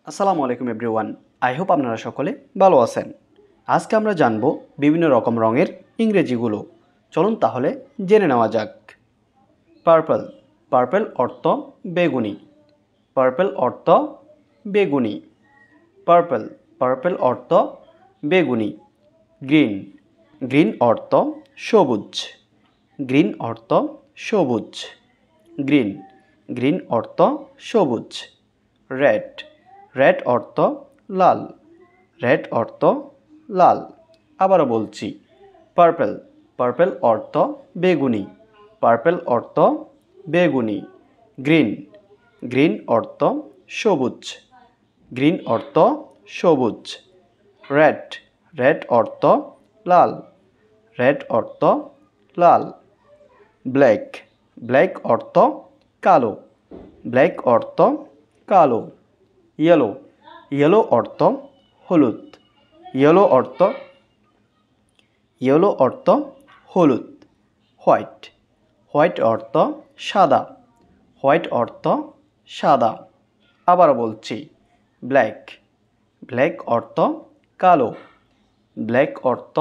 আসসালামু আলাইকুম everyone. I hope আপনারা সকলে ভালো আছেন। আজকে আমরা জানব বিভিন্ন রকম রঙের ইংরেজিগুলো। চলুন তাহলে জেনে নেওয়া যাক। পার্পল, পার্পল অর্থ বেগুনি। পার্পল অর্থ বেগুনি। পার্পল, পার্পল অর্থ বেগুনি। গ্রিন, গ্রিন অর্থ সবুজ। গ্রিন অর্থ সবুজ। গ্রিন, গ্রিন অর্থ সবুজ। রেড, রেড অর্থ লাল। রেড অর্থ লাল। আবারও বলছি, পার্পল, পার্পল অর্থ বেগুনি। পার্পল অর্থ বেগুনি। গ্রিন, গ্রিন অর্থ সবুজ। গ্রিন অর্থ সবুজ। রেড, রেড অর্থ লাল। রেড অর্থ লাল। ব্ল্যাক, ব্ল্যাক অর্থ কালো। ব্ল্যাক অর্থ কালো। ইয়েলো, ইয়েলো অর্থ হলুদ। ইয়েলো অর্থ, ইয়েলো অর্থ হলুদ। হোয়াইট, হোয়াইট অর্থ সাদা। হোয়াইট অর্থ সাদা। আবারও বলছি, ব্ল্যাক, ব্ল্যাক অর্থ কালো। ব্ল্যাক অর্থ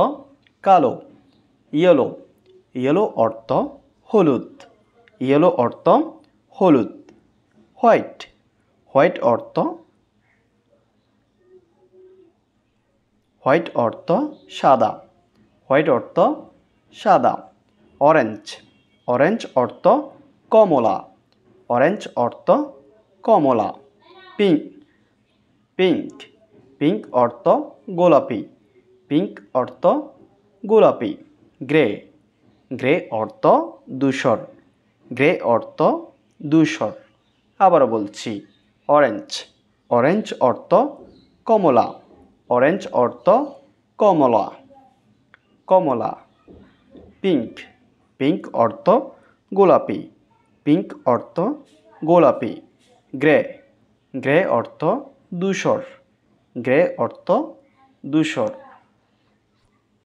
কালো। ইয়েলো, ইয়েলো অর্থ হলুদ। ইয়েলো অর্থ হলুদ। হোয়াইট, হোয়াইট অর্থ, হোয়াইট অর্থ সাদা। হোয়াইট অর্থ সাদা। অরেঞ্জ, অরেঞ্জ অর্থ কমলা। অরেঞ্জ অর্থ কমলা। পিঙ্ক, পিঙ্ক, পিঙ্ক অর্থ গোলাপি। পিঙ্ক অর্থ গোলাপি। গ্রে, গ্রে অর্থ ধূসর। গ্রে অর্থ ধূসর। আবারও বলছি, অরেঞ্জ, অরেঞ্জ অর্থ কমলা। অরেঞ্জ অর্থ কমলা, কমলা। পিঙ্ক, পিঙ্ক অর্থ গোলাপি। পিঙ্ক অর্থ গোলাপি। গ্রে, গ্রে অর্থ ধূসর। গ্রে অর্থ ধূসর।